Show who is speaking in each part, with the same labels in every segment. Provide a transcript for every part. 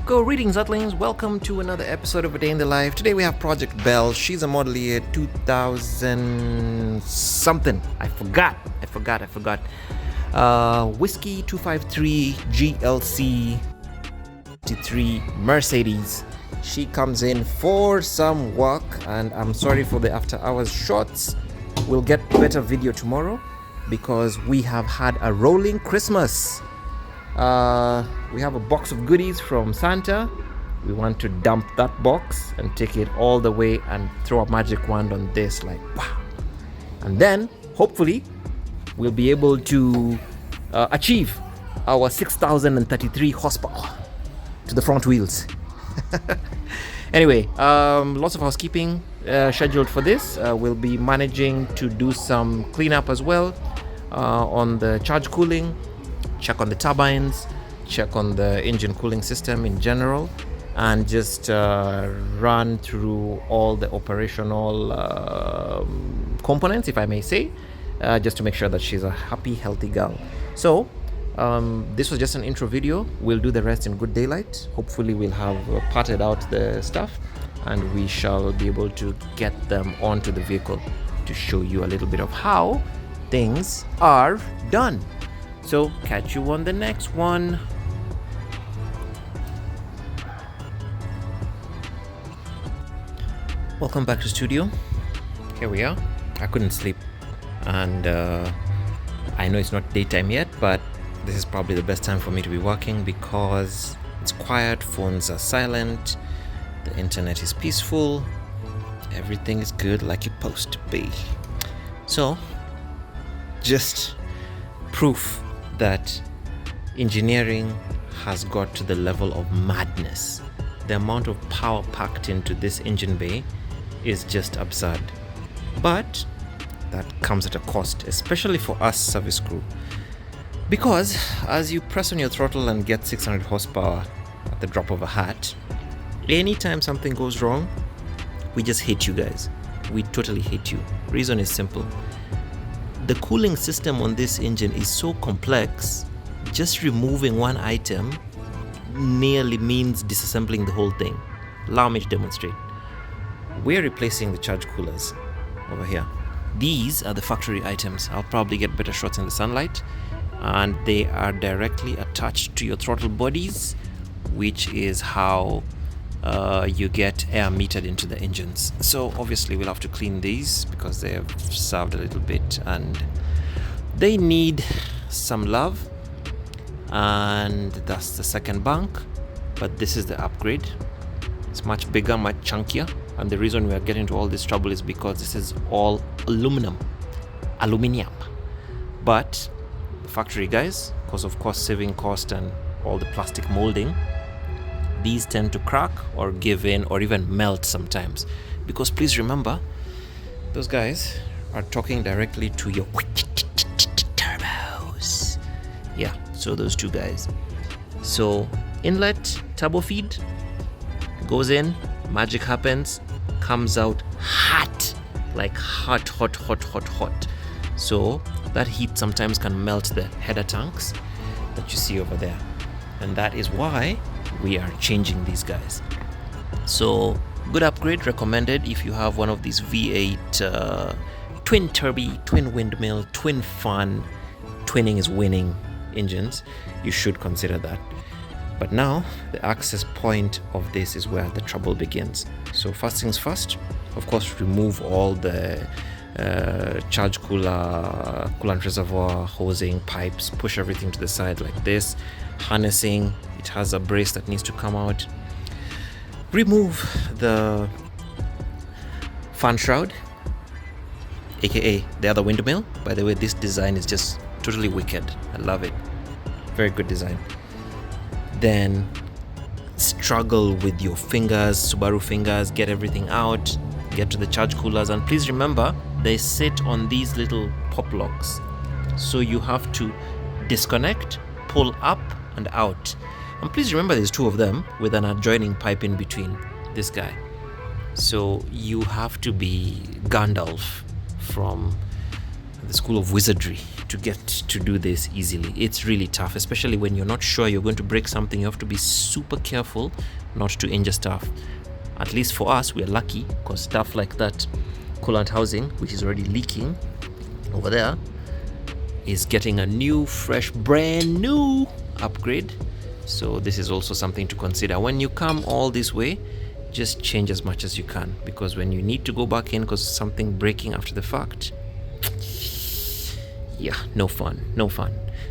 Speaker 1: Greetings Earthlings, welcome to another episode of A Day in the Life. Today we have Project Belle. She's a model year 2000 something. I forgot. Whiskey 253 GLC 63 Mercedes. She comes in for some work, and I'm sorry for the after hours shots. We'll get better video tomorrow because we have had a rolling Christmas. We have a box of goodies from Santa. We want to dump that box and take it all the way and throw a magic wand on this, like wow. And then hopefully we'll be able to achieve our 6033 horsepower to the front wheels. Anyway, lots of housekeeping scheduled for this. We'll be managing to do some cleanup as well on the charge cooling, check on the turbines, check on the engine cooling system in general, and just run through all the operational components, if I may say, just to make sure that she's a happy, healthy girl. So this was just an intro video. We'll do the rest in good daylight. Hopefully we'll have parted out the stuff and we shall be able to get them onto the vehicle to show you a little bit of how things are done. So catch you on the next one. Welcome back to studio. Here we are. I couldn't sleep, and I know it's not daytime yet, but this is probably the best time for me to be working because it's quiet, phones are silent, the internet is peaceful, everything is good like it's supposed to be. So just proof that engineering has got to the level of madness. The amount of power packed into this engine bay is just absurd. But that comes at a cost, especially for us service crew. Because as you press on your throttle and get 600 horsepower at the drop of a hat, anytime something goes wrong, we just hate you guys. We totally hate you. Reason is simple. The cooling system on this engine is so complex, just removing one item nearly means disassembling the whole thing. Allow me to demonstrate. We're replacing the charge coolers over here. These are the factory items. I'll probably get better shots in the sunlight, and they are directly attached to your throttle bodies, which is how you get air metered into the engines. So obviously we'll have to clean these because they have served a little bit and they need some love. And that's the second bunk, but this is the upgrade. It's much bigger, much chunkier, and the reason we are getting into all this trouble is because this is all aluminium. But the factory guys, because of course saving cost and all the plastic molding, these tend to crack or give in or even melt sometimes, because please remember, those guys are talking directly to your turbos. Yeah, so those two guys. So inlet turbo feed goes in, magic happens, comes out hot, like hot. So that heat sometimes can melt the header tanks that you see over there, and that is why we are changing these guys. So good upgrade recommended if you have one of these V8 twin turbo, twin windmill, twin fan, twinning is winning engines. You should consider that. But now the access point of this is where the trouble begins. So first things first, of course, remove all the charge cooler, coolant reservoir, hosing, pipes, push everything to the side like this. Harnessing, it has a brace that needs to come out. Remove the fan shroud, aka the other windmill. By the way, this design is just totally wicked. I love it. Very good design. Then struggle with your fingers, Subaru fingers, get everything out, get to the charge coolers, and please remember they sit on these little pop locks, so you have to disconnect, pull up and out. And please remember there's two of them with an adjoining pipe in between this guy. So you have to be Gandalf from the school of wizardry to get to do this easily. It's really tough, especially when you're not sure you're going to break something. You have to be super careful not to injure stuff. At least for us, we're lucky because stuff like that coolant housing, which is already leaking over there, is getting a new, fresh, brand new upgrade. So this is also something to consider. When you come all this way, just change as much as you can, because when you need to go back in because something breaking after the fact, yeah, no fun.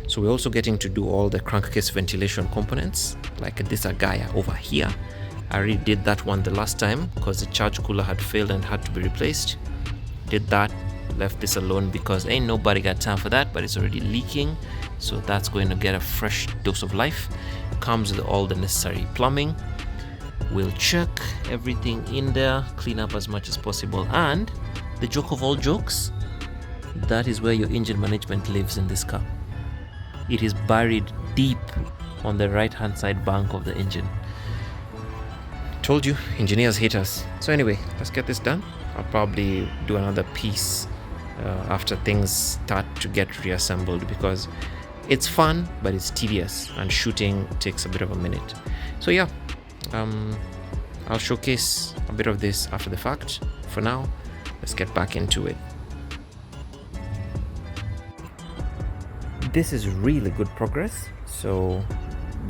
Speaker 1: So we're also getting to do all the crankcase ventilation components, like this guy over here. I already did that one the last time because the charge cooler had failed and had to be replaced. Did that, left this alone because ain't nobody got time for that, but it's already leaking, so that's going to get a fresh dose of life. Comes with all the necessary plumbing. We'll check everything in there, clean up as much as possible, and the joke of all jokes, that is where your engine management lives in this car. It is buried deep on the right hand side bank of the engine. Told you, engineers hate us. So anyway, let's get this done. I'll probably do another piece after things start to get reassembled, because it's fun but it's tedious and shooting takes a bit of a minute. So yeah, I'll showcase a bit of this after the fact. For now, let's get back into it. This is really good progress. So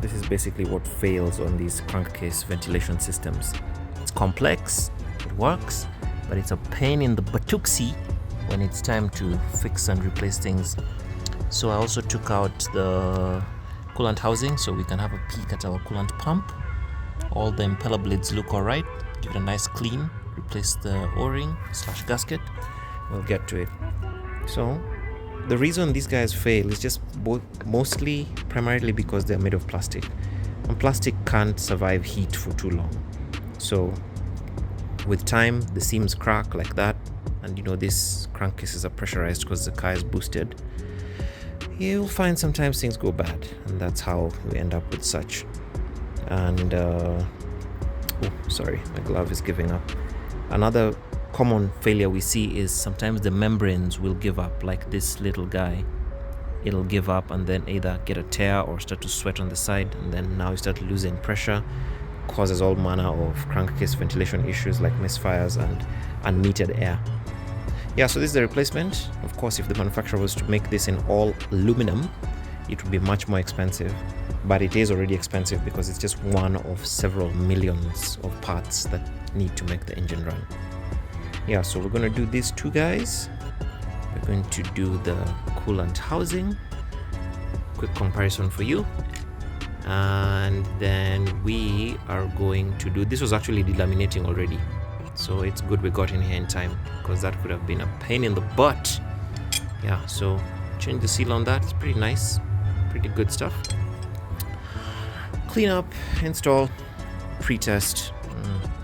Speaker 1: this is basically what fails on these crankcase ventilation systems. It's complex, it works, but it's a pain in the buttooksy when it's time to fix and replace things. So I also took out the coolant housing so we can have a peek at our coolant pump. All the impeller blades look alright. Give it a nice clean, replace the o-ring / gasket. We'll get to it. So the reason these guys fail is just primarily because they're made of plastic, and plastic can't survive heat for too long. So with time, the seams crack like that, and these crankcases are pressurized because the car is boosted. You'll find sometimes things go bad, and that's how we end up with such. And sorry, my glove is giving up. Another common failure we see is sometimes the membranes will give up, like this little guy. It'll give up and then either get a tear or start to sweat on the side, and then now you start losing pressure, causes all manner of crankcase ventilation issues like misfires and unmetered air. Yeah, so this is the replacement. Of course, if the manufacturer was to make this in all aluminum, it would be much more expensive, but it is already expensive because it's just one of several millions of parts that need to make the engine run. Yeah, so we're going to do these two guys. We're going to do the coolant housing, quick comparison for you, and then we are going to do, this was actually delaminating already, so it's good we got in here in time, because that could have been a pain in the butt. Yeah, so change the seal on that. It's pretty nice, pretty good stuff. Clean up, install, pre-test,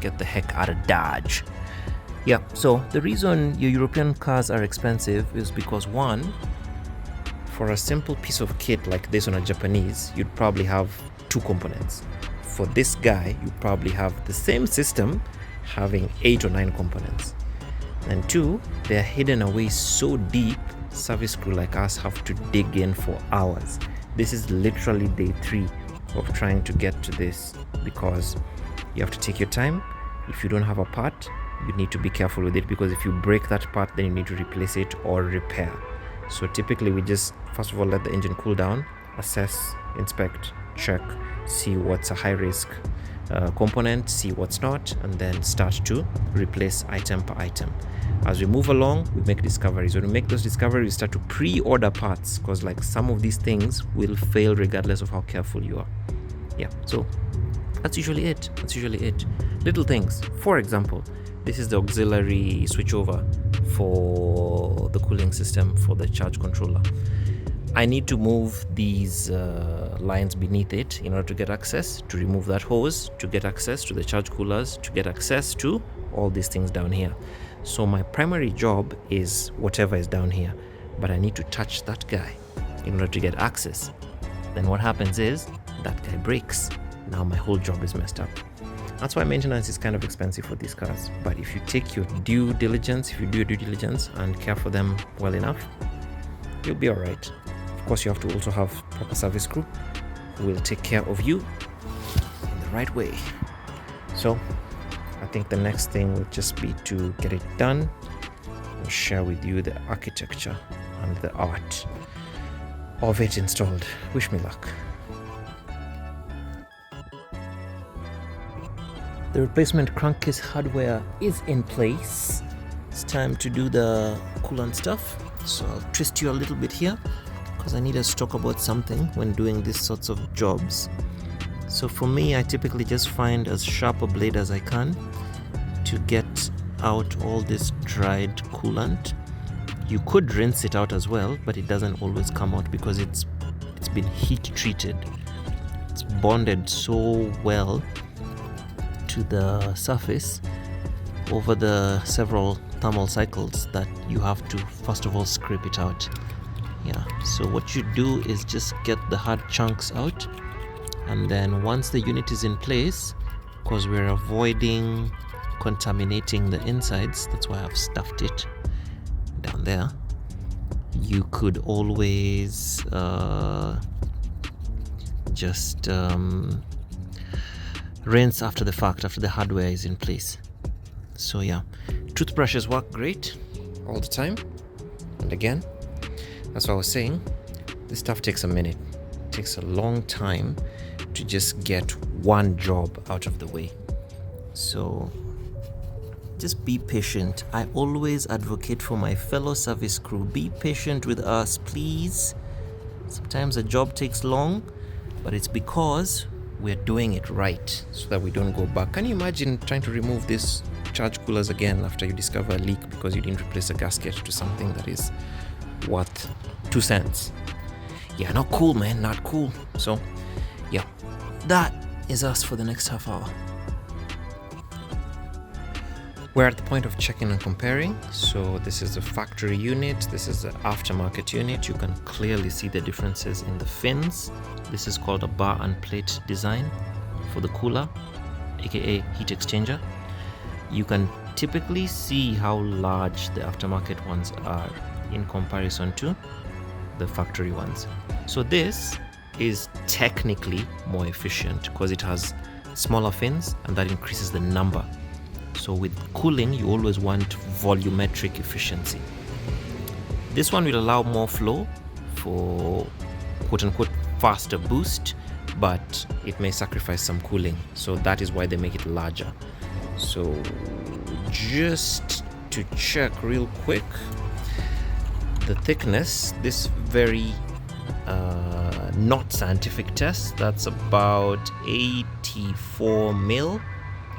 Speaker 1: get the heck out of Dodge. Yeah, so the reason your European cars are expensive is because, one, for a simple piece of kit like this on a Japanese, you'd probably have 2 components. For this guy, you probably have the same system having 8 or 9 components. And 2, they're hidden away so deep, service crew like us have to dig in for hours. This is literally day 3 of trying to get to this, because you have to take your time. If you don't have a part, you need to be careful with it, because if you break that part, then you need to replace it or repair. So typically we just first of all let the engine cool down, assess, inspect, check, see what's a high risk component, see what's not, and then start to replace item per item. As we move along, we make discoveries. When we make those discoveries, we start to pre-order parts, because like some of these things will fail regardless of how careful you are. Yeah, so that's usually it. Little things. For example, this is the auxiliary switchover for the cooling system for the charge controller. I need to move these lines beneath it in order to get access, to remove that hose, to get access to the charge coolers, to get access to all these things down here. So my primary job is whatever is down here, but I need to touch that guy in order to get access. Then what happens is that guy breaks. Now my whole job is messed up. That's why maintenance is kind of expensive for these cars. But if you take your due diligence, if you do your due diligence and care for them well enough, you'll be all right. Of course, you have to also have proper service crew who will take care of you in the right way. So I think the next thing will just be to get it done and share with you the architecture and the art of it installed. Wish me luck. The replacement crankcase hardware is in place. It's time to do the coolant stuff. So I'll twist you a little bit here because I need us to talk about something when doing these sorts of jobs. So for me, I typically just find as sharp a blade as I can to get out all this dried coolant. You could rinse it out as well, but it doesn't always come out because it's been heat treated. It's bonded so well to the surface over the several thermal cycles that you have to first of all scrape it out. Yeah, so what you do is just get the hard chunks out, and then once the unit is in place, because we're avoiding contaminating the insides, that's why I've stuffed it down there, you could always just rinse after the fact, after the hardware is in place. So yeah, toothbrushes work great all the time. And again, that's what I was saying, this stuff takes a minute. It takes a long time to just get one job out of the way. So just be patient. I always advocate for my fellow service crew. Be patient with us, please. Sometimes a job takes long, but it's because we're doing it right so that we don't go back. Can you imagine trying to remove these charge coolers again after you discover a leak because you didn't replace a gasket to something that is worth 2 cents? Yeah, not cool, man, not cool. So yeah, that is us for the next half hour. We're at the point of checking and comparing. So this is the factory unit, this is the aftermarket unit. You can clearly see the differences in the fins. This is called a bar and plate design for the cooler, aka heat exchanger. You can typically see how large the aftermarket ones are in comparison to the factory ones. So this is technically more efficient because it has smaller fins and that increases the number. So with cooling, you always want volumetric efficiency. This one will allow more flow for quote-unquote faster boost, but it may sacrifice some cooling. So that is why they make it larger. So just to check real quick, the thickness, this very not scientific test, that's about 84 mil.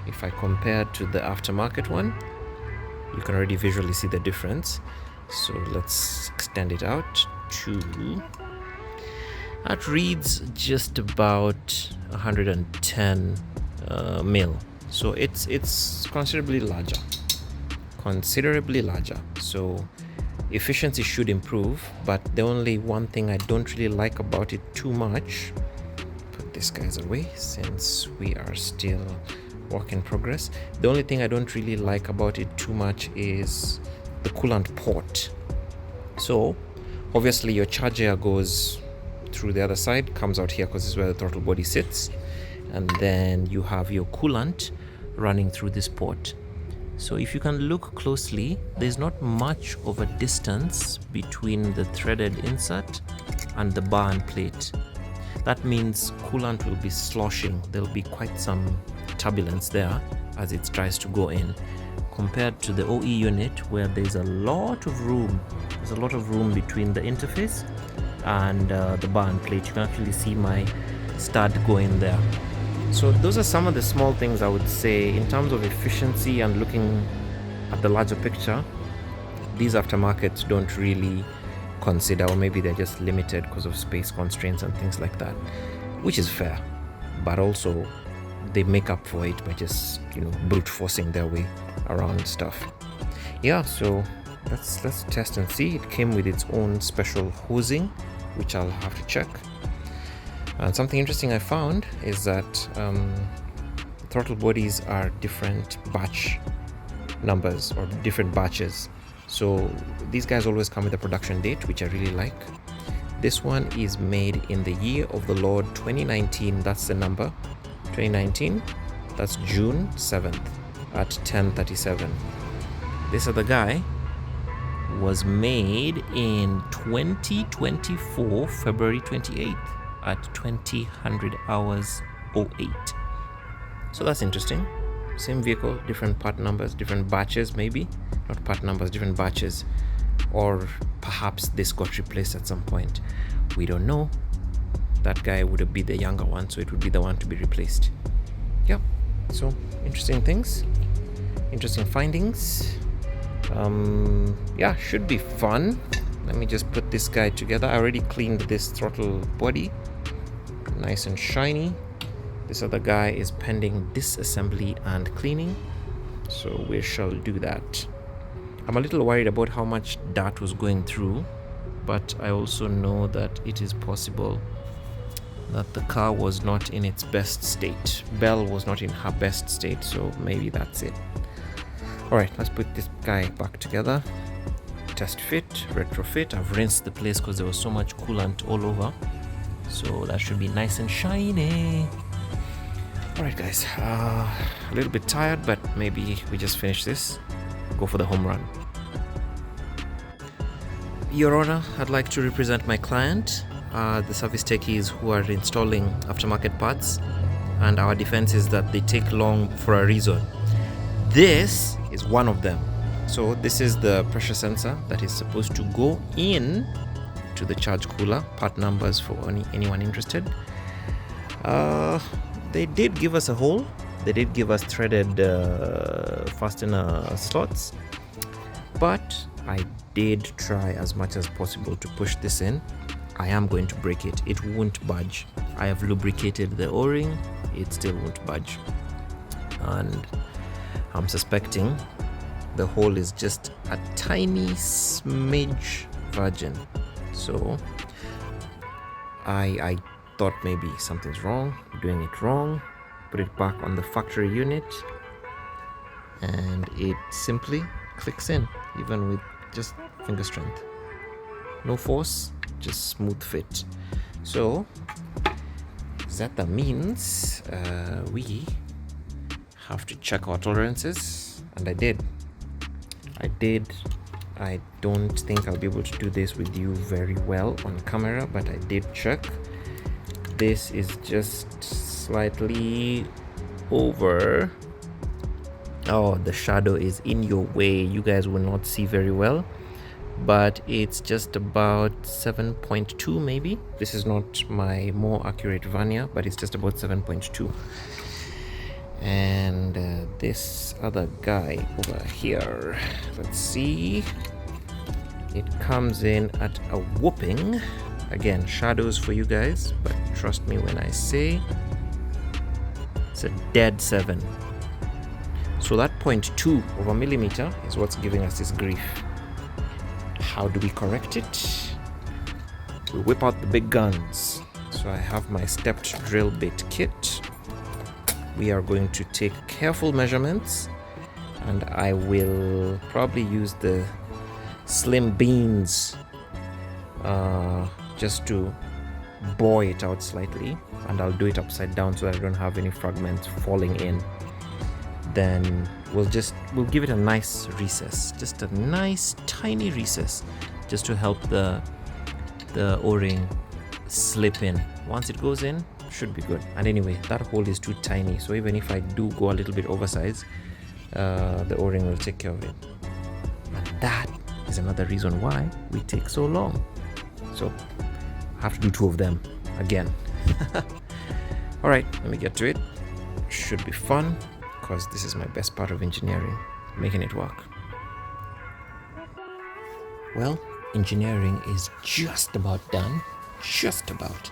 Speaker 1: If I compare to the aftermarket one, you can already visually see the difference. So let's extend it out to, that reads just about 110 mil. So it's considerably larger. So efficiency should improve, but the only one thing I don't really like about it too much, put these guys away since we are still work in progress. The only thing I don't really like about it too much is the coolant port. So obviously your charge air goes through the other side, comes out here because this is where the throttle body sits, and then you have your coolant running through this port. So if you can look closely, there's not much of a distance between the threaded insert and the bar and plate. That means coolant will be sloshing. There'll be quite some turbulence there as it tries to go in, compared to the OE unit where there's a lot of room. There's a lot of room between the interface and the bar and plate. You can actually see my stud go in there. So those are some of the small things I would say in terms of efficiency and looking at the larger picture. These aftermarkets don't really consider, or maybe they're just limited because of space constraints and things like that, which is fair, but also they make up for it by just, brute forcing their way around stuff. Yeah, so let's test and see. It came with its own special hosing, which I'll have to check. And something interesting I found is that throttle bodies are different batch numbers or different batches. So these guys always come with a production date, which I really like. This one is made in the year of the Lord 2019. That's the number 2019. That's June 7th at 10:37. This other guy was made in 2024 February 28th at 2000 hours 08. So that's interesting. Same vehicle, different part numbers, different batches, maybe not part numbers, different batches, or perhaps this got replaced at some point. We don't know. That guy would be the younger one, so it would be the one to be replaced. Yep. So interesting things, interesting findings. Yeah, should be fun. Let me just put this guy together. I already cleaned this throttle body, nice and shiny. This other guy is pending disassembly and cleaning, so we shall do that. I'm a little worried about how much dirt was going through, but I also know that it is possible that the car was not in its best state. Belle was not in her best state, so maybe that's it. Alright, let's put this guy back together. Test fit, retrofit. I've rinsed the place because there was so much coolant all over, so that should be nice and shiny. Alright guys, a little bit tired, but maybe we just finish this, go for the home run. Your Honor, I'd like to represent my client, the service techies who are installing aftermarket parts, and our defense is that they take long for a reason. This is one of them. So this is the pressure sensor that is supposed to go in to the charge cooler. Part numbers for anyone interested. They did give us a hole. They did give us threaded fastener slots, but I did try as much as possible to push this in. I am going to break it. It won't budge. I have lubricated the O-ring. It still won't budge. And I'm suspecting the hole is just a tiny smidge virgin. So I thought maybe something's wrong, doing it wrong. Put it back on the factory unit, and it simply clicks in, even with just finger strength. No force, just smooth fit. So that means we have to check our tolerances, and I did. I don't think I'll be able to do this with you very well on camera, but I did check. This is just slightly over. Oh, the shadow is in your way. You guys will not see very well, but it's just about 7.2 maybe. This is not my more accurate vernier, but it's just about 7.2. And this other guy over here, let's see, it comes in at a whooping. Again, shadows for you guys, but trust me when I say it's a dead 7. So that 0.2 of a millimeter is what's giving us this grief. How do we correct it? We whip out the big guns. So I have my stepped drill bit kit. We are going to take careful measurements, and I will probably use the slim beans just to bore it out slightly, and I'll do it upside down so that I don't have any fragments falling in. Then we'll give it a nice recess, just a nice tiny recess, just to help the O-ring slip in. Once it goes in, should be good. And anyway, that hole is too tiny, so even if I do go a little bit oversized, the O-ring will take care of it. And that is another reason why we take so long. So I have to do 2 of them again. All right, let me get to it. Should be fun, because this is my best part of engineering, making it work. Well, engineering is just about done. Just about.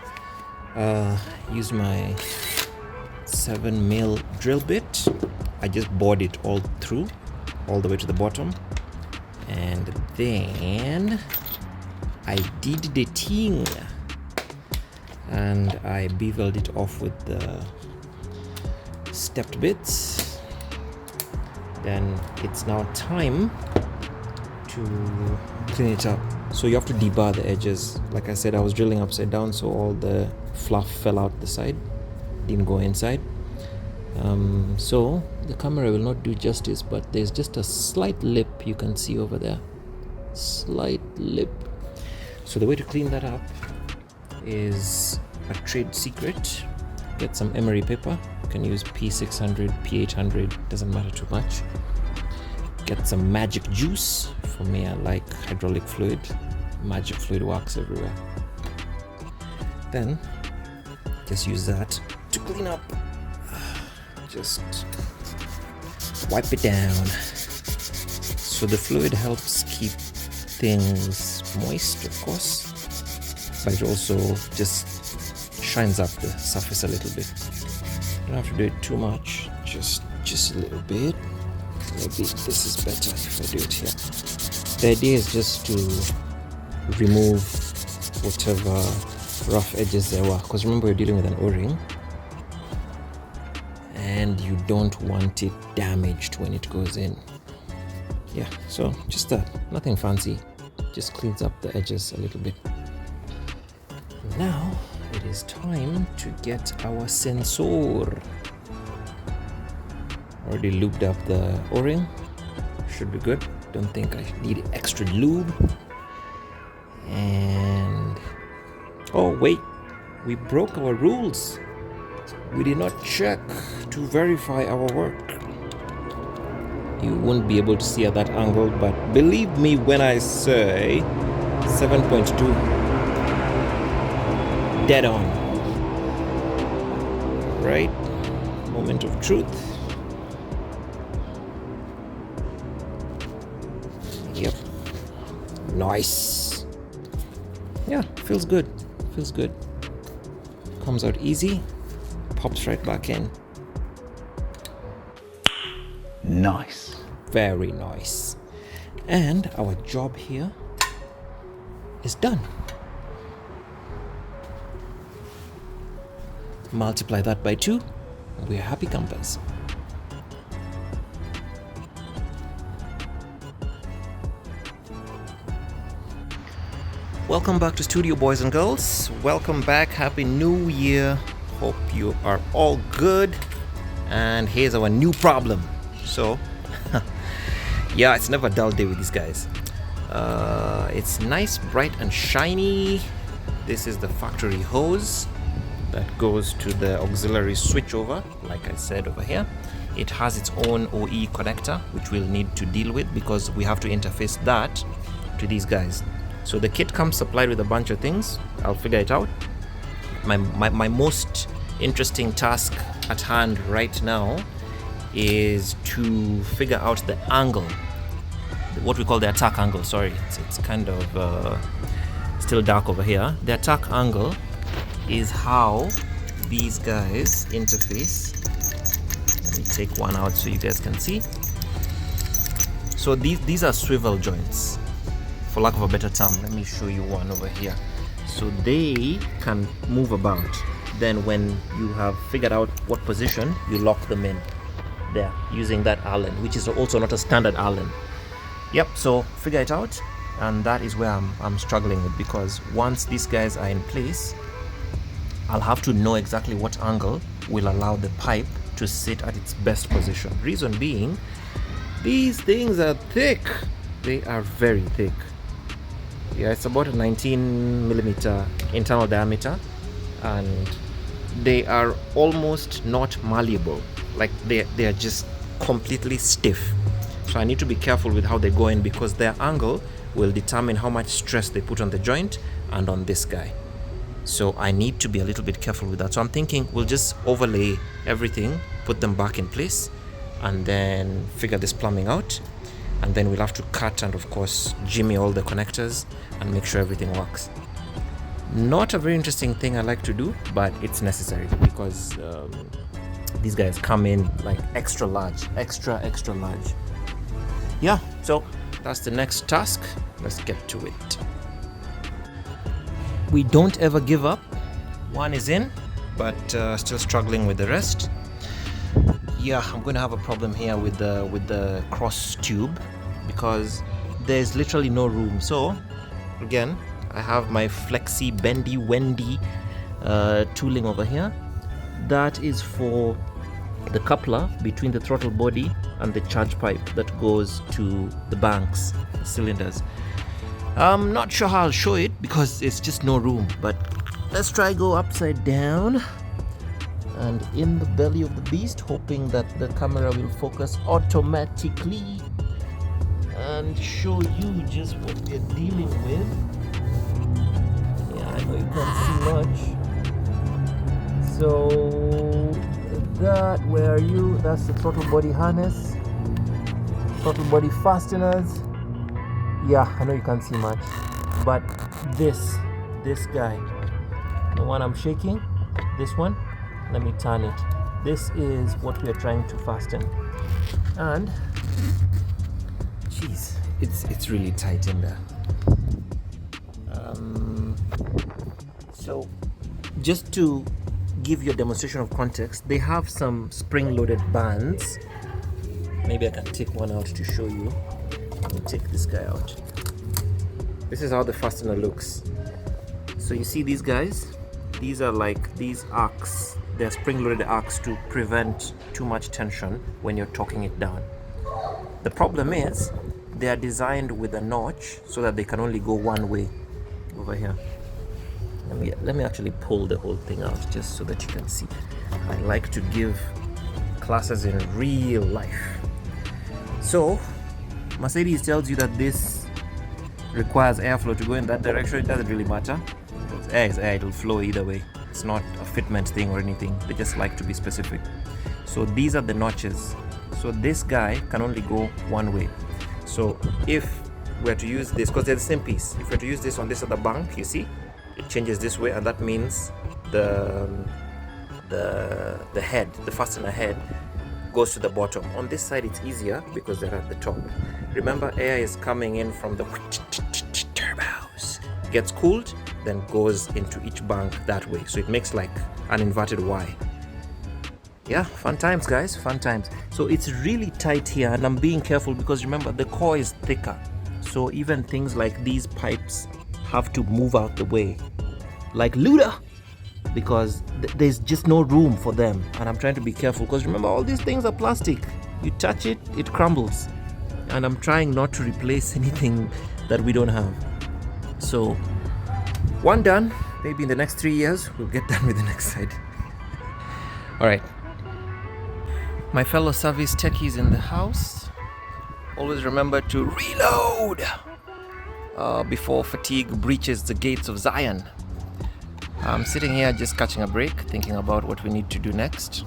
Speaker 1: Use my 7mm drill bit. I just bored it all through, all the way to the bottom, and then I did the thing, and I beveled it off with the stepped bits. Then it's now time to clean it up. So you have to debar the edges. Like I said, I was drilling upside down, so all the fluff fell out the side, didn't go inside. So the camera will not do justice, but there's just a slight lip you can see over there. Slight lip. So the way to clean that up is a trade secret. Get some emery paper. You can use P600, P800, doesn't matter too much. Get some magic juice. For me, I like hydraulic fluid. Magic fluid works everywhere. Then just use that to clean up. Just wipe it down. So the fluid helps keep things moist, of course, but it also just shines up the surface a little bit. You don't have to do it too much, just a little bit. Maybe this is better if I do it here. The idea is just to remove whatever rough edges there were, because remember you're dealing with an O-ring and you don't want it damaged when it goes in. Yeah, so just that, nothing fancy, just cleans up the edges a little bit. Now it is time to get our sensor. Already lubed up the O-ring, should be good. Don't think I need extra lube. And oh wait, we broke our rules. We did not check to verify our work. You won't be able to see at that angle, but believe me when I say 7.2 dead on. Right? Moment of truth. Yep. Nice. Yeah, feels good. Feels good. Comes out easy. Pops right back in.
Speaker 2: Nice.
Speaker 1: Very nice. And our job here is done. Multiply that by 2, and we're happy campers. Welcome back to studio, boys and girls. Welcome back. Happy New Year. Hope you are all good. And here's our new problem. So, yeah, it's never a dull day with these guys. It's nice, bright and shiny. This is the factory hose that goes to the auxiliary switchover, like I said over here. It has its own OE connector, which we'll need to deal with because we have to interface that to these guys. So the kit comes supplied with a bunch of things. I'll figure it out. My most interesting task at hand right now is to figure out the angle, what we call the attack angle. Sorry, it's kind of still dark over here. The attack angle is how these guys interface. Let me take one out so you guys can see. So these are swivel joints, for lack of a better term. Let me show you one over here. So they can move about. Then when you have figured out what position, you lock them in there using that Allen, which is also not a standard Allen. Yep, so figure it out, and that is where I'm struggling with, because once these guys are in place, I'll have to know exactly what angle will allow the pipe to sit at its best position. Reason being, these things are thick. They are very thick. Yeah, it's about a 19 millimeter internal diameter, and they are almost not malleable. Like they are just completely stiff. So I need to be careful with how they go in, because their angle will determine how much stress they put on the joint and on this guy. So I need to be a little bit careful with that. So I'm thinking we'll just overlay everything, put them back in place, and then figure this plumbing out. And then we'll have to cut and of course jimmy all the connectors and make sure everything works. Not a very interesting thing I like to do, but it's necessary because these guys come in like extra large. Yeah, so that's the next task. Let's get to it. We don't ever give up. One is in, but still struggling with the rest. yeah, I'm going to have a problem here with the cross tube because there's literally no room. So again, I have my flexi bendy wendy tooling over here. That is for the coupler between the throttle body and the charge pipe that goes to the banks, the cylinders. I'm not sure how I'll show it because it's just no room, but let's try go upside down and in the belly of the beast, hoping that the camera will focus automatically and show you just what we're dealing with. Yeah, I know you can't see much. So that, where are you? That's the throttle body harness, throttle body fasteners. Yeah, I know you can't see much, but this guy, the one I'm shaking, this one, let me turn it. This is what we are trying to fasten, and jeez, it's really tight in there. So just to give you a demonstration of context, they have some spring-loaded bands. Maybe I can take one out to show you. Let me take this guy out. This is how the fastener looks. So you see these guys? These are like these arcs. They're spring-loaded arcs to prevent too much tension when you're torquing it down. The problem is they are designed with a notch so that they can only go one way over here. Let me actually pull the whole thing out just so that you can see. I like to give classes in real life. So Mercedes tells you that this requires airflow to go in that direction. It doesn't really matter. Because air is air, it'll flow either way. It's not a fitment thing or anything. They just like to be specific. So these are the notches. So this guy can only go one way. So if we're to use this, because they're the same piece, if we're to use this on this other bank, you see, it changes this way, and that means the head, the fastener head, goes to the bottom. On this side it's easier because they're at the top. Remember, air is coming in from the turbos, gets cooled, then goes into each bank that way. So it makes like an inverted Y. Yeah, fun times guys, fun times. So it's really tight here, and I'm being careful because remember the core is thicker. So even things like these pipes have to move out the way, like Luda, because there's just no room for them. And I'm trying to be careful because remember, all these things are plastic. You touch it, it crumbles. And I'm trying not to replace anything that we don't have. So one done. Maybe in the next 3 years we'll get done with the next side. All right, my fellow service techies in the house, always remember to reload before fatigue breaches the gates of Zion. I'm sitting here just catching a break, thinking about what we need to do next.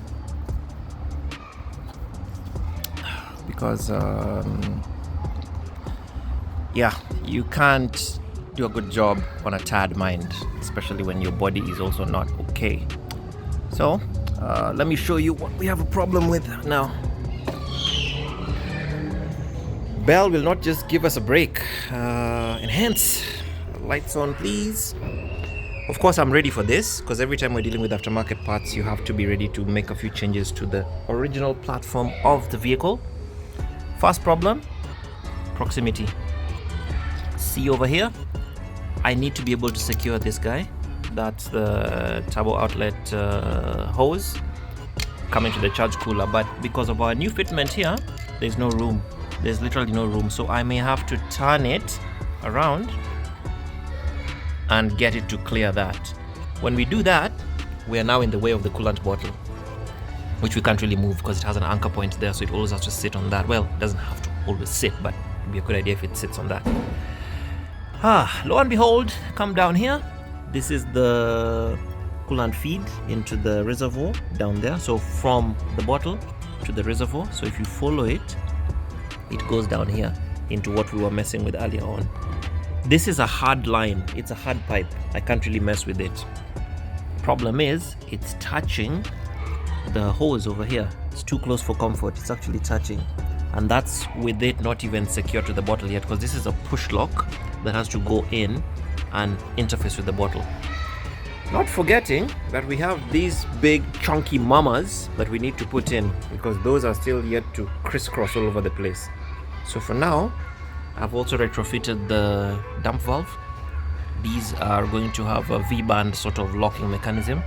Speaker 1: Because, yeah, you can't do a good job on a tired mind, especially when your body is also not okay. So, let me show you what we have a problem with now. Belle will not just give us a break. Enhance. Lights on, please. Of course, I'm ready for this because every time we're dealing with aftermarket parts, you have to be ready to make a few changes to the original platform of the vehicle. First problem, proximity. See over here, I need to be able to secure this guy. That's the turbo outlet hose coming to the charge cooler, but because of our new fitment here, there's no room. There's literally no room, so I may have to turn it around and get it to clear that. When we do that, we are now in the way of the coolant bottle, which we can't really move because it has an anchor point there, so it always has to sit on that. Well, it doesn't have to always sit, but it'd be a good idea if it sits on that. Lo and behold, come down here. This is the coolant feed into the reservoir down there. So from the bottle to the reservoir. So if you follow it, it goes down here into what we were messing with earlier on. This is a hard line. It's a hard pipe. I can't really mess with it. Problem is, it's touching the hose over here. It's too close for comfort. It's actually touching. And that's with it not even secure to the bottle yet, because this is a push lock that has to go in and interface with the bottle. Not forgetting that we have these big chunky mamas that we need to put in, because those are still yet to crisscross all over the place. So for now, I've also retrofitted the dump valve. These are going to have a V-band sort of locking mechanism.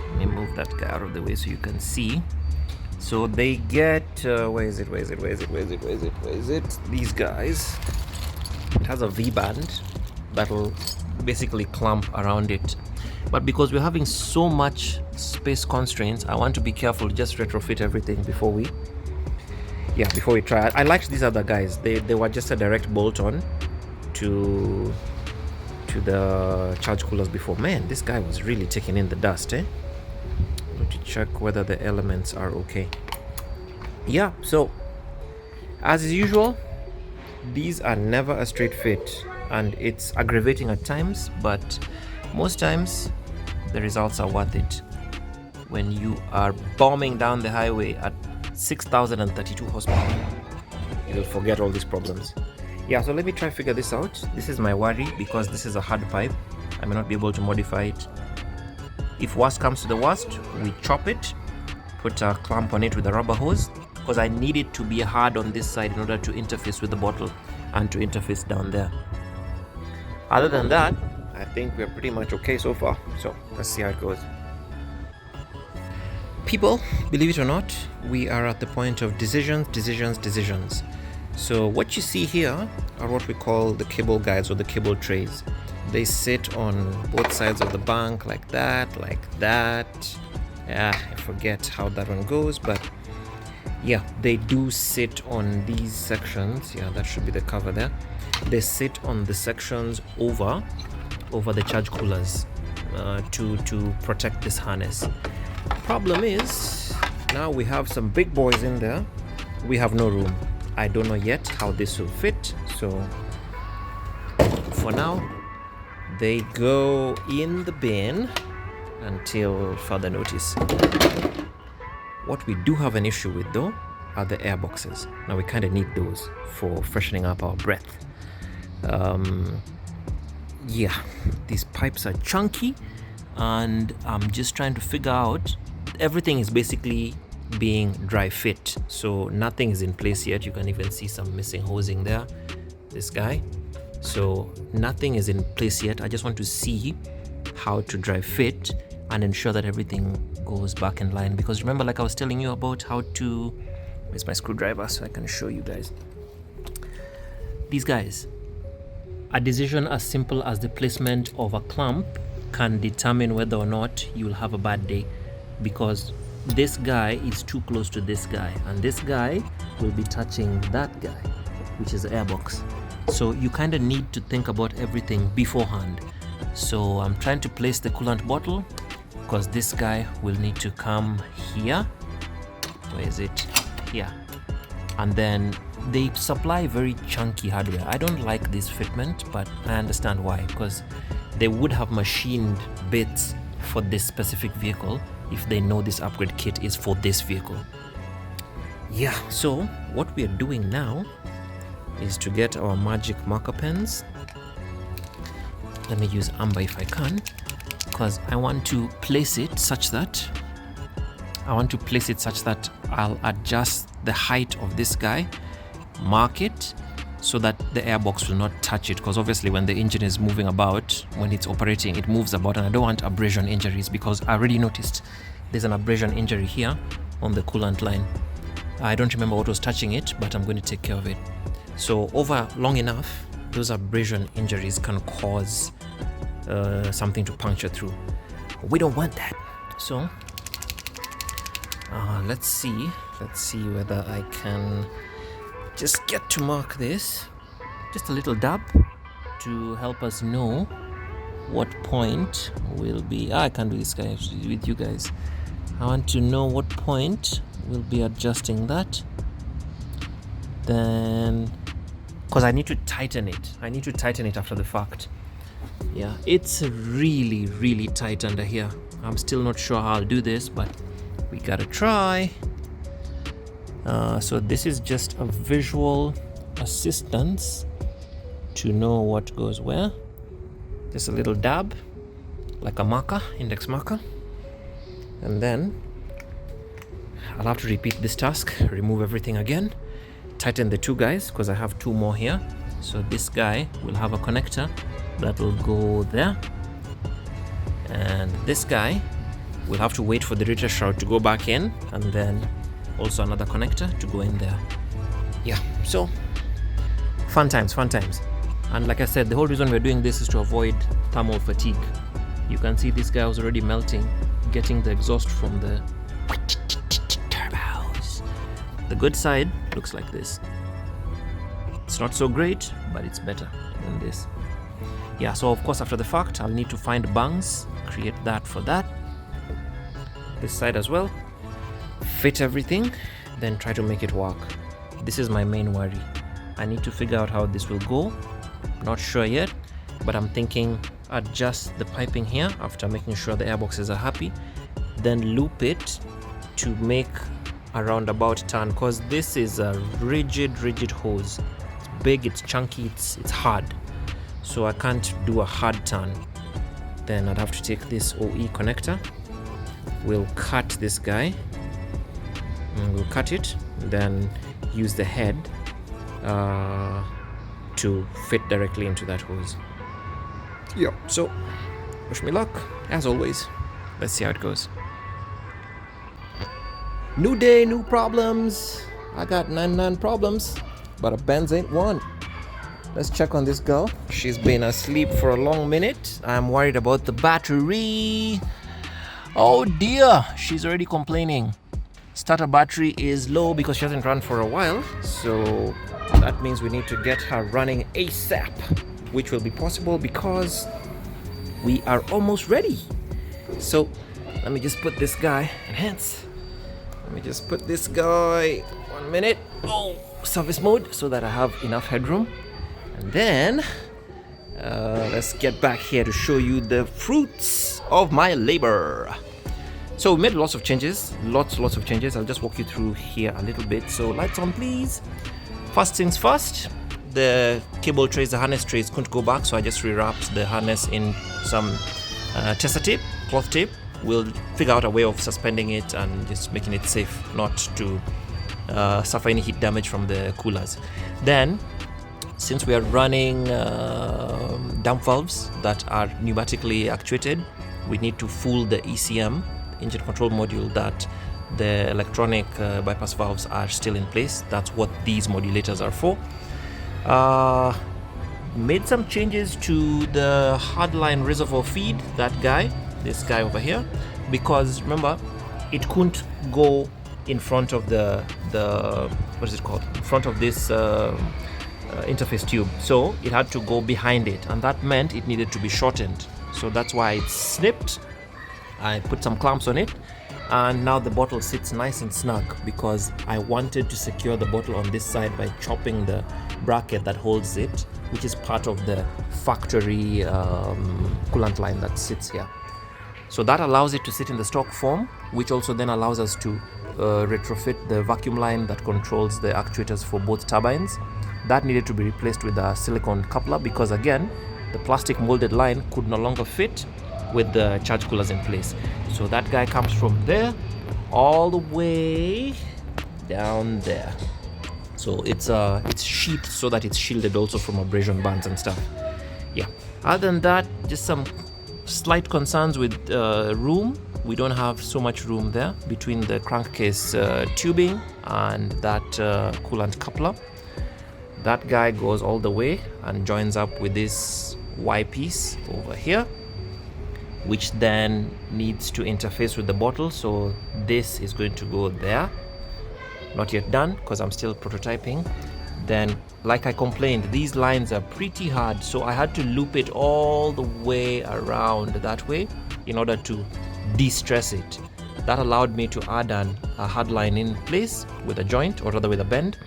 Speaker 1: Let me move that guy out of the way so you can see. So they get where is it? These guys. It has a V-band that'll basically clamp around it. But because we're having so much space constraints, I want to be careful, just retrofit everything before we try. I liked these other guys. They were just a direct bolt-on to the charge coolers before. Man, this guy was really taking in the dust, eh? I'm going to check whether the elements are okay. Yeah, so as is usual, these are never a straight fit, and it's aggravating at times, but most times the results are worth it. When you are bombing down the highway at 6,032 horsepower, you'll forget all these problems. Yeah, so let me try figure this out. This is my worry, because this is a hard pipe. I may not be able to modify it. If worst comes to the worst, we chop it, put a clamp on it with a rubber hose, because I need it to be hard on this side in order to interface with the bottle and to interface down there. Other than that, I think we're pretty much okay so far. So let's see how it goes. People, believe it or not, we are at the point of decisions. So what you see here are what we call the cable guides or the cable trays. They sit on both sides of the bank like that. Yeah, I forget how that one goes, but yeah, they do sit on these sections. Yeah, that should be the cover there. They sit on the sections over the charge coolers to protect this harness. Problem is, now we have some big boys in there. We have no room. I don't know yet how this will fit, so for now they go in the bin until further notice. What we do have an issue with though are the air boxes. Now we kind of need those for freshening up our breath. Yeah, these pipes are chunky, and I'm just trying to figure out. Everything is basically being dry fit, so nothing is in place yet. You can even see some missing hosing there, this guy. So nothing is in place yet. I just want to see how to dry fit and ensure that everything goes back in line, because remember, like I was telling you about how to, where's my screwdriver so I can show you guys. These guys, a decision as simple as the placement of a clamp can determine whether or not you'll have a bad day, because this guy is too close to this guy, and this guy will be touching that guy, which is the airbox. So you kind of need to think about everything beforehand. So I'm trying to place the coolant bottle, because this guy will need to come here. Where is it? Here. And then they supply very chunky hardware. I don't like this fitment, but I understand why, because they would have machined bits for this specific vehicle if they know this upgrade kit is for this vehicle. Yeah, so what we are doing now is to get our magic marker pens. Let me use amber if I can, because I want to place it such that I'll adjust the height of this guy, mark it so that the airbox will not touch it, because obviously when the engine is moving about, when it's operating, it moves about, and I don't want abrasion injuries, because I already noticed there's an abrasion injury here on the coolant line. I don't remember what was touching it, but I'm going to take care of it. So over long enough, those abrasion injuries can cause something to puncture through. We don't want that. So let's see whether I can just get to mark this, just a little dab to help us know what point will be. I can't do this guy with you guys. I want to know what point we'll be adjusting that. Then, because I need to tighten it after the fact. Yeah, it's really tight under here. I'm still not sure how I'll do this, but we gotta try. So this is just a visual assistance to know what goes where. Just a little dab, like a marker, index marker, and then I'll have to repeat this task, remove everything again, tighten the two guys because I have two more here. So this guy will have a connector that will go there, and this guy will have to wait for the radiator shroud to go back in, and then also another connector to go in there. Yeah, so fun times. And like I said, the whole reason we're doing this is to avoid thermal fatigue. You can see this guy was already melting, getting the exhaust from the turbos. The good side looks like this. It's not so great, but it's better than this. Yeah, so of course after the fact, I'll need to find bungs, create that for that. This side as well. Fit everything, then try to make it work. This is my main worry. I need to figure out how this will go. Not sure yet, but I'm thinking adjust the piping here after making sure the airboxes are happy, then loop it to make a roundabout turn, because this is a rigid hose. It's big, it's chunky, it's hard, so I can't do a hard turn. Then I'd have to take this OE connector, we'll cut this guy, and we'll cut it, then use the head to fit directly into that hose. Yeah, so wish me luck as always. Let's see how it goes. New day, new problems. I got 99 problems, but a Benz ain't one. Let's check on this girl. She's been asleep for a long minute. I'm worried about the battery. Oh dear, she's already complaining. Starter battery is low because she hasn't run for a while, so that means we need to get her running ASAP, which will be possible because we are almost ready. So let me just put this guy, enhance. Let me just put this guy 1 minute. Oh, service mode, so that I have enough headroom. And then let's get back here to show you the fruits of my labor. So we made lots of changes, lots of changes. I'll just walk you through here a little bit. So lights on, please. First things first, the cable trays, the harness trays couldn't go back, so I just rewrapped the harness in some tester tape, cloth tape. We'll figure out a way of suspending it and just making it safe not to suffer any heat damage from the coolers. Then, since we are running dump valves that are pneumatically actuated, we need to fool the ECM, engine control module, that the electronic bypass valves are still in place. That's what these modulators are for. Made some changes to the hardline reservoir feed, this guy over here, because remember, it couldn't go in front of the what is it called? In front of this interface tube, so it had to go behind it, and that meant it needed to be shortened. So that's why it's snipped. I put some clamps on it, and now the bottle sits nice and snug because I wanted to secure the bottle on this side by chopping the bracket that holds it, which is part of the factory coolant line that sits here. So that allows it to sit in the stock form, which also then allows us to retrofit the vacuum line that controls the actuators for both turbines. That needed to be replaced with a silicone coupler because, again, the plastic molded line could no longer fit with the charge coolers in place. So that guy comes from there all the way down there. So it's sheathed so that it's shielded also from abrasion bands and stuff. Yeah. Other than that, just some slight concerns with room. We don't have so much room there between the crankcase tubing and that coolant coupler. That guy goes all the way and joins up with this Y piece over here, which then needs to interface with the bottle. So this is going to go there. Not yet done because I'm still prototyping. Then, like I complained, these lines are pretty hard, so I had to loop it all the way around that way in order to de-stress it. That allowed me to add a hard line in place with a joint, or rather with a bend,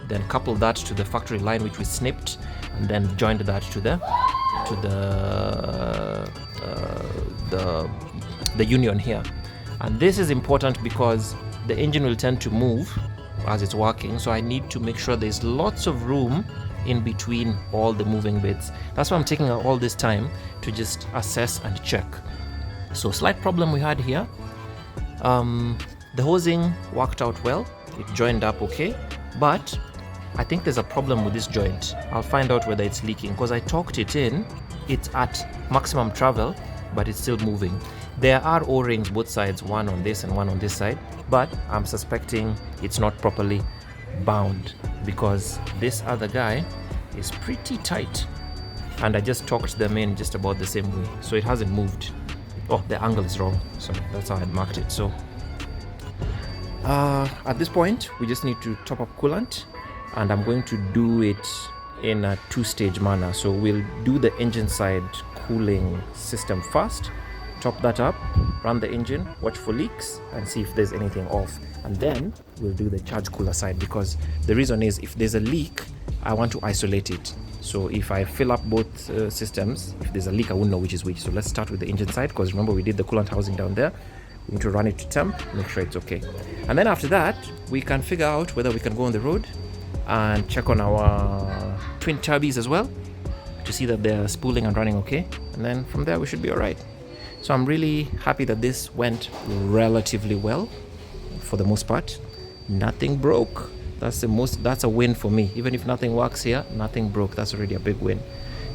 Speaker 1: then couple that to the factory line which we snipped, and then joined that to the union here. And this is important because the engine will tend to move as it's working, so I need to make sure there's lots of room in between all the moving bits. That's why I'm taking all this time to just assess and check. So slight problem we had here. The hosing worked out well. It joined up okay, but I think there's a problem with this joint. I'll find out whether it's leaking because I torqued it in. It's at maximum travel, but it's still moving. There are O-rings both sides, one on this and one on this side, but I'm suspecting it's not properly bound because this other guy is pretty tight, and I just torqued them in just about the same way, so it hasn't moved. Oh, the angle is wrong, so that's how I marked it. So at this point we just need to top up coolant, and I'm going to do it in a two-stage manner. So we'll do the engine side cooling system first, top that up, run the engine, watch for leaks and see if there's anything off, and then we'll do the charge cooler side, because the reason is if there's a leak I want to isolate it. So if I fill up both systems, if there's a leak I won't know which is which. So let's start with the engine side, because remember we did the coolant housing down there. We need to run it to temp, make sure it's okay, and then after that we can figure out whether we can go on the road and check on our twin turbines as well to see that they're spooling and running okay, and then from there we should be all right. So I'm really happy that this went relatively well for the most part. Nothing broke. That's a win for me. Even if nothing works here, nothing broke. That's already a big win.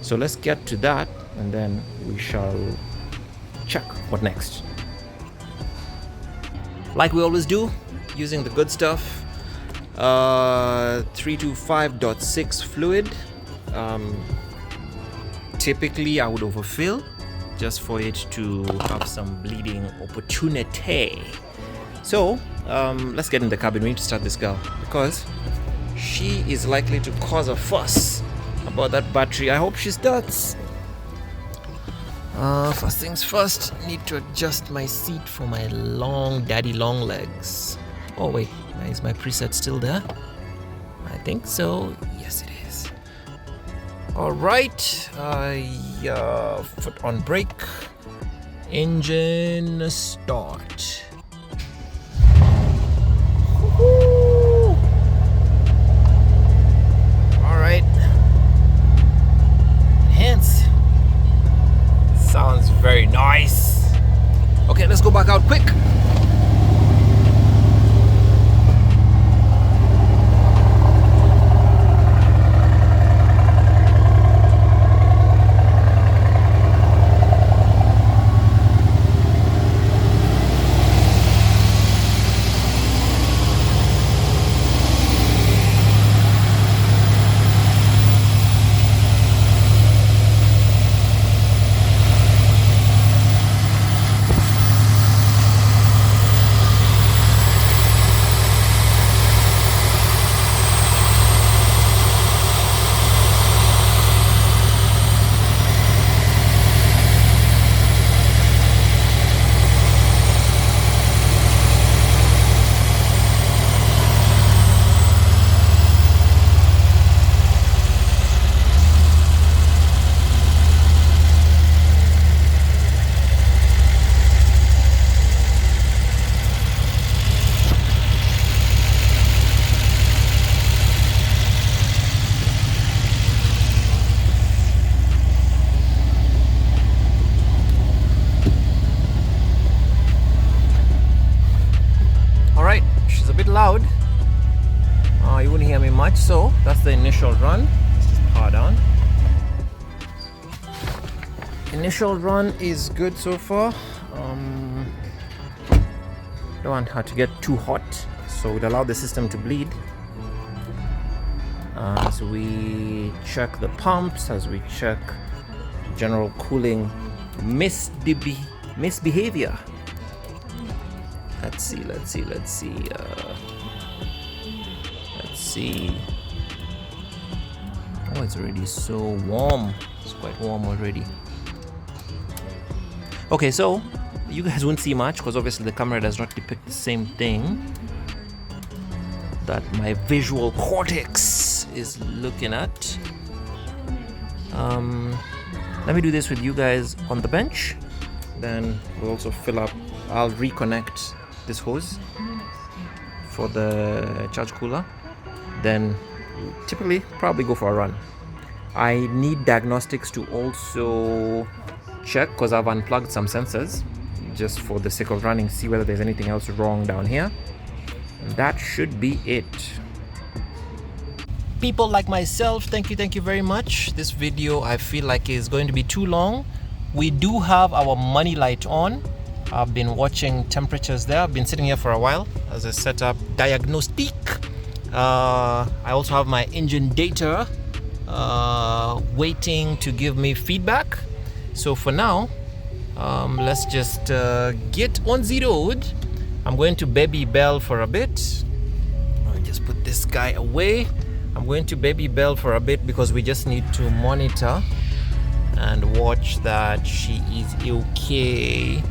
Speaker 1: So let's get to that and then we shall check what next. Like we always do, using the good stuff. 325.6 fluid. Typically I would overfill just for it to have some bleeding opportunity. So let's get in the cabin. We need to start this girl because she is likely to cause a fuss about that battery. I hope she starts. First things first, need to adjust my seat for my daddy long legs. Oh wait, is my preset still there? I think so. Yes, it is. All right. Foot on brake. Engine start. Woo-hoo. All right. Enhance. Sounds very nice. Okay, let's go back out quick. Loud. You wouldn't hear me much, so that's the initial run. Let's just power down. Initial run is good so far. Don't want her to get too hot, so we'd allow the system to bleed. As we check the pumps, as we check general cooling misbehavior. Let's see. Oh, it's already so warm. It's quite warm already. Okay, so you guys won't see much because obviously the camera does not depict the same thing that my visual cortex is looking at. Let me do this with you guys on the bench. Then we'll also fill up. I'll reconnect this hose for the charge cooler, then typically probably go for a run. I need diagnostics to also check because I've unplugged some sensors just for the sake of running, see whether there's anything else wrong down here. And that should be it. People like myself, thank you very much. This video I feel like is going to be too long. We do have our money light on. I've been watching temperatures there. I've been sitting here for a while as a setup diagnostic. I also have my engine data waiting to give me feedback. So for now, let's just get on the road. I'm going to baby Belle for a bit. I'll just put this guy away. I'm going to baby Belle for a bit because we just need to monitor and watch that she is okay.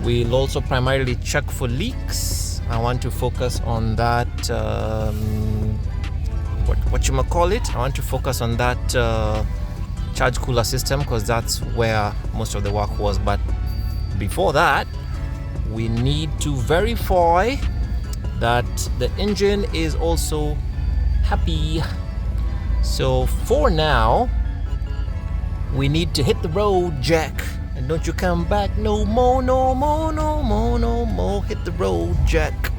Speaker 1: We'll also primarily check for leaks. I want to focus on that what you call it. I want to focus on that charge cooler system because that's where most of the work was. But before that, we need to verify that the engine is also happy. So for now, we need to hit the road, Jack. And don't you come back no more, no more, no more, no more. Hit the road, Jack.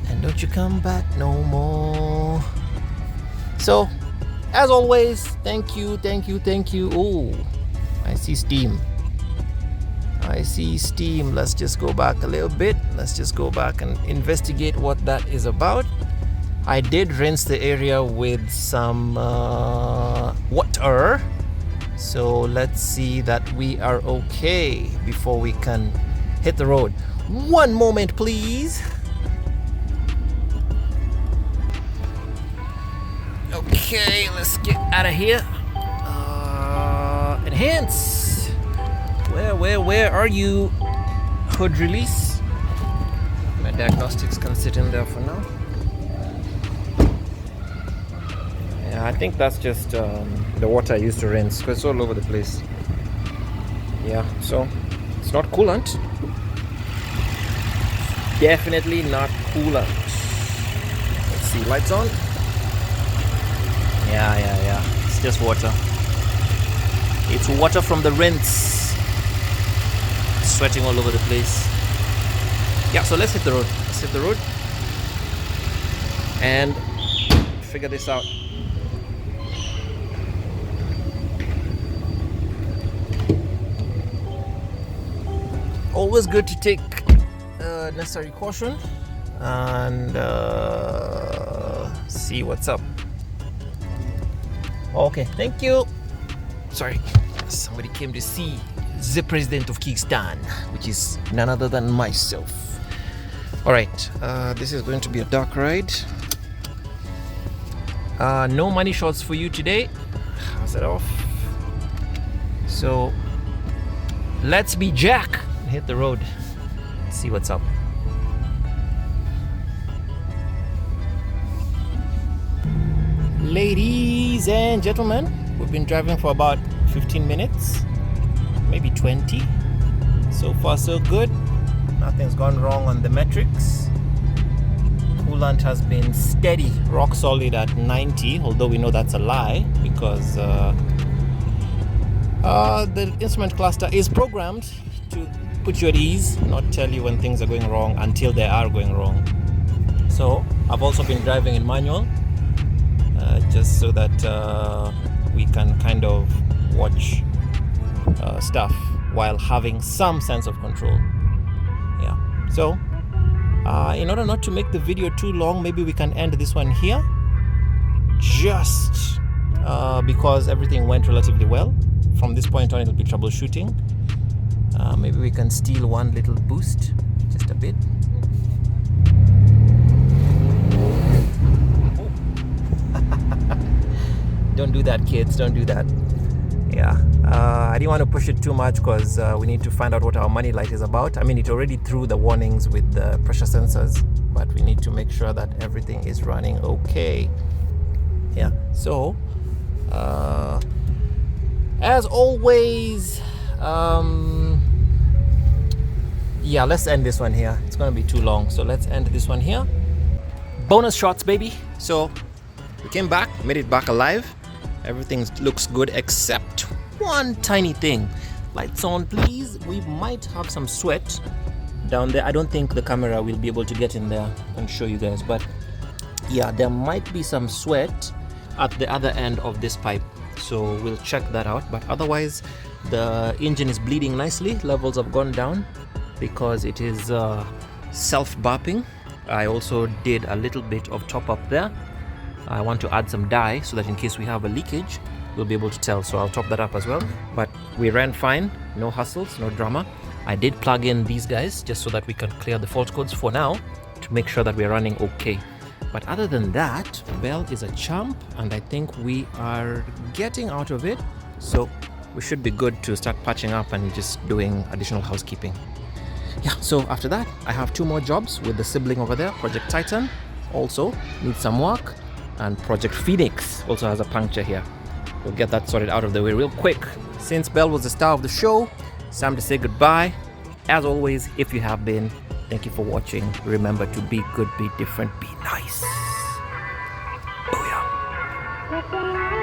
Speaker 1: And don't you come back no more. So, as always, thank you. Oh, I see steam. Let's just go back a little bit. Let's just go back and investigate what that is about. I did rinse the area with some water. So let's see that we are okay before we can hit the road. One moment, please. Okay, let's get out of here. Enhance. Where are you? Hood release. My diagnostics can sit in there for now. Yeah, I think that's just the water I used to rinse because it's all over the place. Yeah, so it's not coolant. Definitely not coolant. Let's see, lights on. Yeah. It's just water. It's water from the rinse. Sweating all over the place. Yeah, so let's hit the road. And figure this out. Always good to take necessary caution and see what's up. Okay, thank you. Sorry, somebody came to see the president of Kingston, which is none other than myself. All right, this is going to be a dark ride. No money shots for you today. How's it off? So let's be Jack. Hit the road, see what's up. Ladies and gentlemen, we've been driving for about 15 minutes, maybe 20. So far so good. Nothing's gone wrong on the metrics. Coolant has been steady, rock solid at 90, although we know that's a lie because the instrument cluster is programmed to put you at ease, not tell you when things are going wrong until they are going wrong. So I've also been driving in manual, just so that we can kind of watch stuff while having some sense of control. Yeah. So in order not to make the video too long, maybe we can end this one here, just because everything went relatively well. From this point on, it'll be troubleshooting. Maybe we can steal one little boost, just a bit. Don't do that, kids, don't do that. Yeah, I didn't want to push it too much because we need to find out what our money light is about. I mean, it already threw the warnings with the pressure sensors, but we need to make sure that everything is running okay. Yeah, so as always, yeah, let's end this one here. It's gonna be too long, so let's end this one here. Bonus shots, baby. So we came back, made it back alive. Everything looks good except one tiny thing. Lights on, please. We might have some sweat down there. I don't think the camera will be able to get in there and show you guys, but yeah, there might be some sweat at the other end of this pipe, so we'll check that out. But otherwise, the engine is bleeding nicely. Levels have gone down because it is self-burping. I also did a little bit of top up there. I want to add some dye so that in case we have a leakage, we'll be able to tell, so I'll top that up as well. But we ran fine, no hassles, no drama. I did plug in these guys just so that we can clear the fault codes for now to make sure that we're running okay. But other than that, Belle is a champ, and I think we are getting out of it, so we should be good to start patching up and just doing additional housekeeping. Yeah, so after that, I have 2 more jobs with the sibling over there. Project Titan also needs some work, and Project Phoenix also has a puncture here. We'll get that sorted out of the way real quick. Since Belle was the star of the show, it's time to say goodbye. As always, if you have been, thank you for watching. Remember to be good, be different, be nice. Booyah.